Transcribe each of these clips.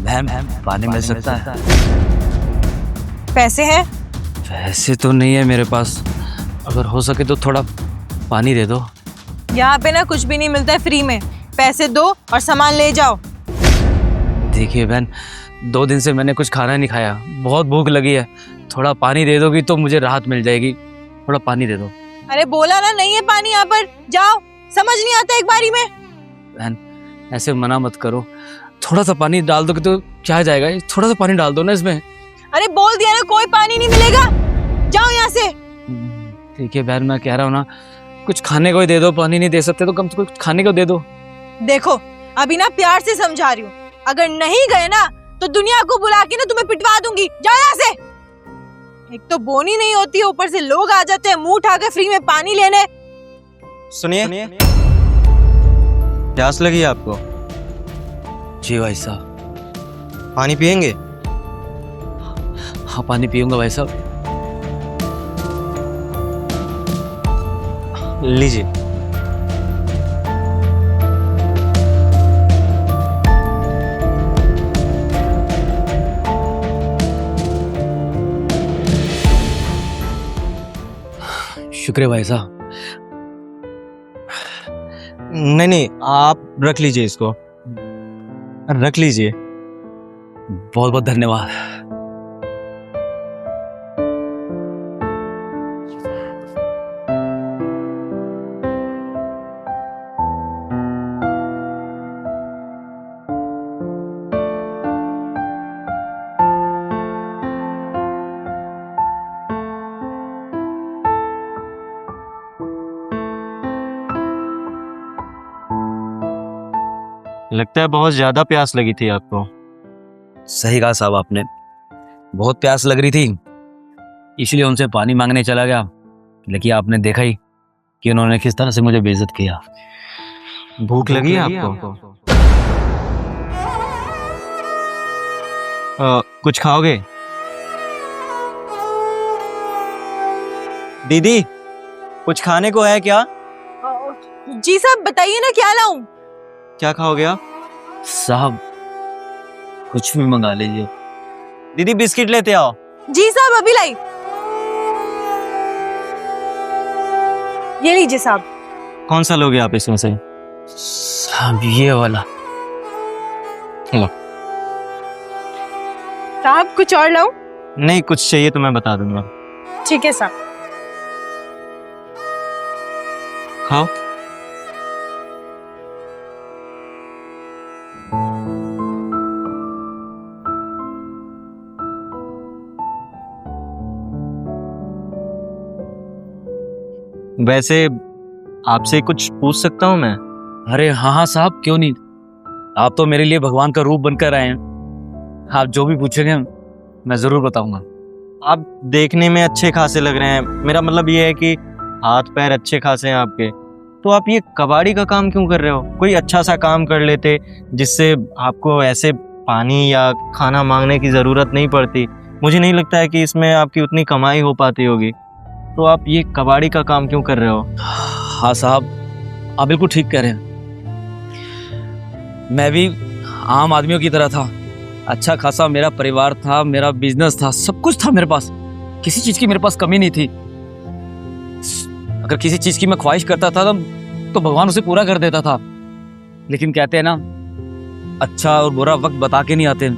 Ma'am पानी मिल सकता है? पैसे हैं? पैसे तो नहीं है मेरे पास, अगर हो सके तो थोड़ा पानी दे दो। यहाँ पे ना कुछ भी नहीं मिलता है फ्री में। पैसे दो और सामान ले जाओ। देखिए बहन, 2 दिन से मैंने कुछ खाना नहीं खाया, बहुत भूख लगी है, थोड़ा पानी दे दोगी तो मुझे राहत मिल जाएगी। थोड़ा पानी दे दो। अरे बोला ना नहीं है पानी यहाँ पर, जाओ। समझ नहीं आता एक बारी में। बहन ऐसे मना मत करो, थोड़ा सा पानी डाल दोगे तो क्या जाएगा, थोड़ा सा पानी डाल दो ना इसमें। अरे बोल दिया ना कोई पानी नहीं मिलेगा, जाओ यहाँ से। ठीक है बहन, मैं कह रहा हूँ ना, कुछ खाने को ही दे दो, पानी नहीं दे सकते तो कम से कम कुछ खाने को दे दो। देखो अभी ना प्यार से समझा रही हूँ, अगर नहीं गए ना तो दुनिया को बुला के ना तुम्हें पिटवा दूंगी। जाओ यहाँ से। एक तो बोनी नहीं होती है, ऊपर से लोग आ जाते हैं मुंह उठा के फ्री में पानी लेने। सुनिए, प्यास लगी है आपको? जी भाई साहब। पानी पियेंगे? हाँ पानी पीऊंगा भाई साहब। लीजिए। शुक्रिया भाई साहब। नहीं, आप रख लीजिए, इसको रख लीजिए। बहुत बहुत धन्यवाद। लगता है बहुत ज्यादा प्यास लगी थी आपको। सही कहा साहब आपने, बहुत प्यास लग रही थी, इसलिए उनसे पानी मांगने चला गया। लेकिन आपने देखा ही कि उन्होंने किस तरह से मुझे बेइज्जत किया। भूख लगी है आपको? कुछ खाओगे? दीदी कुछ खाने को है क्या? जी साहब बताइए ना क्या लाऊं? क्या खाओगे आप? साहब कुछ भी मंगा लीजिए। दीदी बिस्किट लेते आओ। जी साहब अभी लाई। ये लीजिए साहब। कौन सा लोगे आप इसमें से? साहब ये वाला। लो। साहब कुछ और लाऊं? नहीं, कुछ चाहिए तो मैं बता दूंगा। ठीक है साहब। खाओ। वैसे आपसे कुछ पूछ सकता हूँ मैं? अरे हाँ हाँ साहब, क्यों नहीं, आप तो मेरे लिए भगवान का रूप बनकर आए हैं। आप जो भी पूछेंगे मैं जरूर बताऊंगा। आप देखने में अच्छे खासे लग रहे हैं, मेरा मतलब ये है कि हाथ पैर अच्छे खासे हैं आपके, तो आप ये कबाड़ी का काम क्यों कर रहे हो? कोई अच्छा सा काम कर लेते जिससे आपको ऐसे पानी या खाना मांगने की ज़रूरत नहीं पड़ती। मुझे नहीं लगता है कि इसमें आपकी उतनी कमाई हो पाती होगी, तो आप ये कबाड़ी का काम क्यों कर रहे हो? हाँ साहब, आप बिल्कुल ठीक कह रहे हैं। मैं भी आम आदमियों की तरह था, अच्छा खासा मेरा परिवार था, मेरा बिजनेस था, सब कुछ था मेरे पास, किसी चीज़ की मेरे पास कमी नहीं थी। अगर किसी चीज़ की मैं ख्वाहिश करता था तो भगवान उसे पूरा कर देता था। लेकिन कहते हैं ना, अच्छा और बुरा वक्त बता के नहीं आते।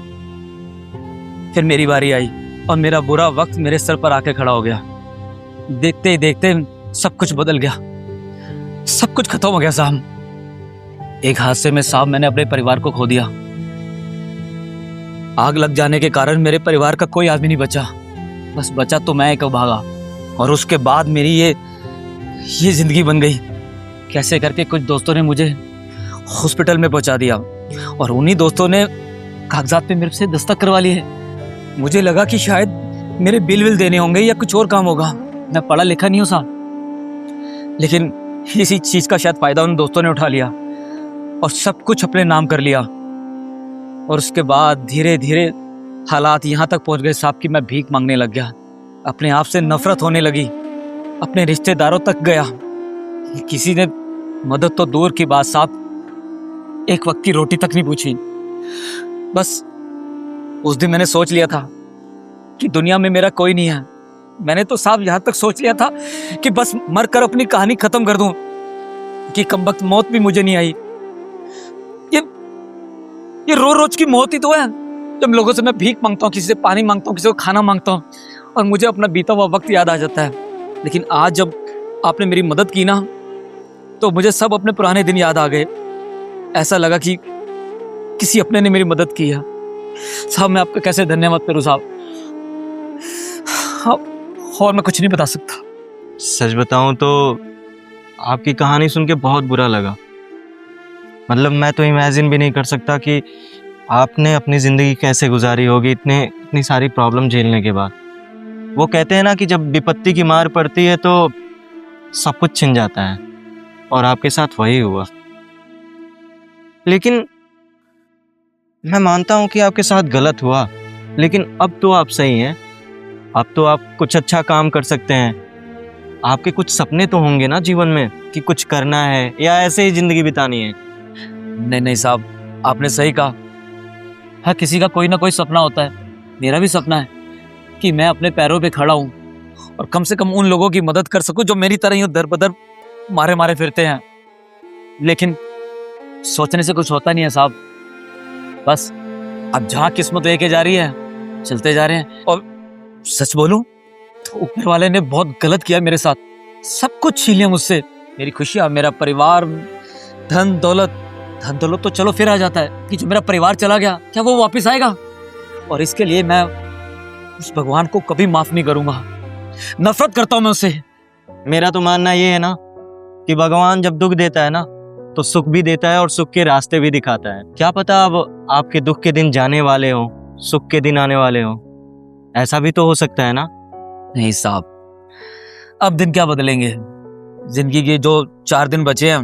फिर मेरी बारी आई और मेरा बुरा वक्त मेरे सर पर आके खड़ा हो गया। देखते ही देखते सब कुछ बदल गया, सब कुछ खत्म हो गया साहब। एक हादसे में साहब मैंने अपने परिवार को खो दिया। आग लग जाने के कारण मेरे परिवार का कोई आदमी नहीं बचा, बस बचा तो मैं एक भागा। और उसके बाद मेरी ये जिंदगी बन गई। कैसे करके कुछ दोस्तों ने मुझे हॉस्पिटल में पहुंचा दिया और उन्हीं दोस्तों ने कागजात पे मेरे से दस्तखत करवा लिए। मुझे लगा कि शायद मेरे बिल देने होंगे या कुछ और काम होगा, मैं पढ़ा लिखा नहीं हूँ साहब। लेकिन इसी चीज का शायद फायदा उन दोस्तों ने उठा लिया और सब कुछ अपने नाम कर लिया। और उसके बाद धीरे धीरे हालात यहाँ तक पहुँच गए साहब कि मैं भीख मांगने लग गया, अपने आप से नफरत होने लगी, अपने रिश्तेदारों तक गया। किसी ने मदद तो दूर की बात साहब, एक वक्त की रोटी तक नहीं पूछी। बस उस दिन मैंने सोच लिया था कि दुनिया में मेरा कोई नहीं है। मैंने तो साहब यहाँ तक सोच लिया था कि बस मर कर अपनी कहानी खत्म कर दूं, कि कमबख्त मौत भी मुझे नहीं आई। ये रोज रोज की मौत ही तो है, जब लोगों से मैं भीख मांगता हूँ, किसी से पानी मांगता हूँ, किसी को खाना मांगता हूँ और मुझे अपना बीता हुआ वक्त याद आ जाता है। लेकिन आज जब आपने मेरी मदद की ना, तो मुझे सब अपने पुराने दिन याद आ गए। ऐसा लगा कि किसी अपने ने मेरी मदद की है। साहब मैं आपका कैसे धन्यवाद करूं साहब। और मैं कुछ नहीं बता सकता। सच बताऊं तो आपकी कहानी सुन के बहुत बुरा लगा। मतलब मैं तो इमेजिन भी नहीं कर सकता कि आपने अपनी ज़िंदगी कैसे गुजारी होगी इतनी सारी प्रॉब्लम झेलने के बाद। वो कहते हैं ना कि जब विपत्ति की मार पड़ती है तो सब कुछ छिन जाता है, और आपके साथ वही हुआ। लेकिन मैं मानता हूँ कि आपके साथ गलत हुआ, लेकिन अब तो आप सही हैं। अब तो आप कुछ अच्छा काम कर सकते हैं। आपके कुछ सपने तो होंगे ना जीवन में कि कुछ करना है या ऐसे ही ज़िंदगी बितानी है। नहीं नहीं साहब, आपने सही कहा। हाँ, किसी का कोई ना कोई सपना होता है। मेरा भी सपना है कि मैं अपने पैरों पे खड़ा हूँ और कम से कम उन लोगों की मदद कर सकूं जो मेरी तरह ही दर बदर मारे मारे फिरते हैं। लेकिन सोचने से कुछ होता नहीं है साहब। बस अब जहाँ किस्मत लेके जा रही है चलते जा रहे हैं। और सच बोलूं तो ऊपर वाले ने बहुत गलत किया मेरे साथ। सब कुछ छीन लिया मुझसे, मेरी खुशियाँ, मेरा परिवार, धन दौलत तो चलो फिर आ जाता है कि जो मेरा परिवार चला गया क्या वो वापस आएगा? और इसके लिए मैं उस भगवान को कभी माफ नहीं करूंगा। नफरत करता हूं मैं उससे। मेरा तो मानना ये है ना कि भगवान जब दुख देता है ना तो सुख भी देता है और सुख के रास्ते भी दिखाता है। क्या पता अब आपके दुख के दिन जाने वाले हो, सुख के दिन आने वाले हो। ऐसा भी तो हो सकता है ना। नहीं साहब, अब दिन क्या बदलेंगे। जिंदगी के जो 4 दिन बचे हैं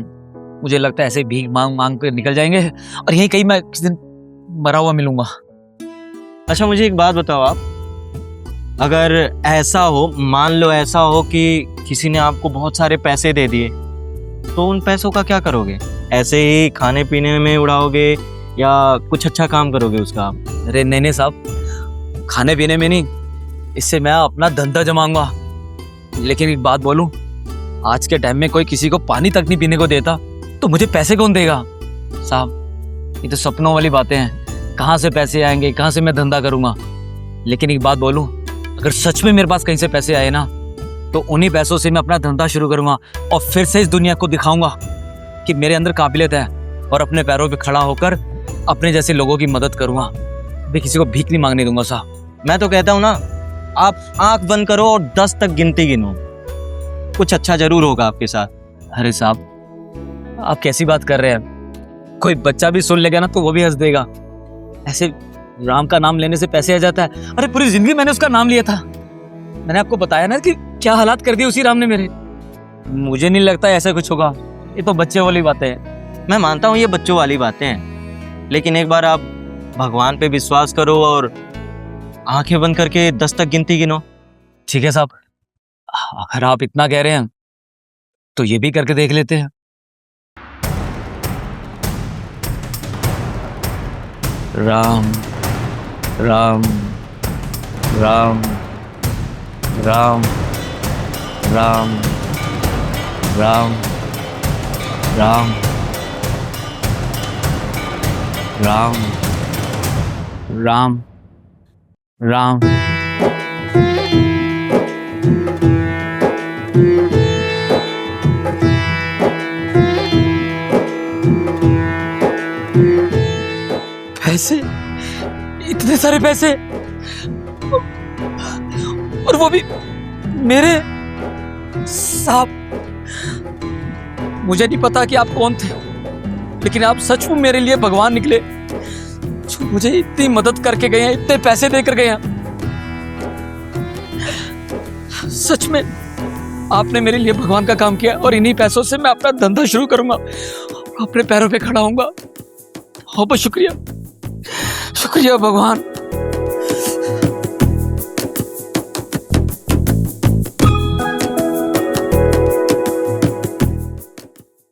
मुझे लगता है ऐसे भीख मांग मांग कर निकल जाएंगे और यहीं कहीं मैं किसी दिन मरा हुआ मिलूंगा। अच्छा मुझे एक बात बताओ आप, अगर ऐसा हो, मान लो ऐसा हो कि किसी ने आपको बहुत सारे पैसे दे दिए, तो उन पैसों का क्या करोगे? ऐसे ही खाने पीने में उड़ाओगे या कुछ अच्छा काम करोगे उसका आप? अरे नहीं साहब, खाने पीने में नहीं, इससे मैं अपना धंधा जमाऊंगा। लेकिन एक बात बोलूं, आज के टाइम में कोई किसी को पानी तक नहीं पीने को देता तो मुझे पैसे कौन देगा? साहब ये तो सपनों वाली बातें हैं। कहाँ से पैसे आएंगे, कहाँ से मैं धंधा करूंगा? लेकिन एक बात बोलूं, अगर सच में मेरे पास कहीं से पैसे आए ना तो उन्हीं पैसों से मैं अपना धंधा शुरू करूंगा और फिर से इस दुनिया को दिखाऊंगा कि मेरे अंदर काबिलियत है और अपने पैरों पे खड़ा होकर अपने जैसे लोगों की मदद करूंगा। मैं किसी को भीख नहीं मांगने दूंगा साहब। मैं तो कहता हूँ ना, आप आंख बंद करो और 10 तक गिनती गिनो, कुछ अच्छा जरूर होगा आपके साथ। अरे साहब आप कैसी बात कर रहे हैं? कोई बच्चा भी सुन लेगा ना तो वो भी हंस देगा। ऐसे राम का नाम लेने से पैसे आ जाता है? अरे पूरी जिंदगी मैंने उसका नाम लिया था। मैंने आपको बताया ना कि क्या हालात कर दिए उसी राम ने मेरे। मुझे नहीं लगता ऐसा कुछ होगा। ये तो बच्चे वाली बातें हैं। मैं मानता हूँ ये बच्चों वाली बातें हैं, लेकिन एक बार आप भगवान पे विश्वास करो और आंखें बंद करके 10 तक गिनती गिनो। ठीक है साहब, अगर आप इतना कह रहे हैं तो ये भी करके देख लेते हैं। राम राम राम राम राम राम राम राम राम राम। पैसे, इतने सारे पैसे, और वो भी मेरे। साहब मुझे नहीं पता कि आप कौन थे, लेकिन आप सच में मेरे लिए भगवान निकले, जो मुझे इतनी मदद करके गए हैं, इतने पैसे देकर गए हैं। सच में आपने मेरे लिए भगवान का काम किया और इन्हीं पैसों से मैं अपना धंधा शुरू करूंगा, अपने पैरों पे खड़ा होऊंगा। बहुत शुक्रिया, शुक्रिया भगवान।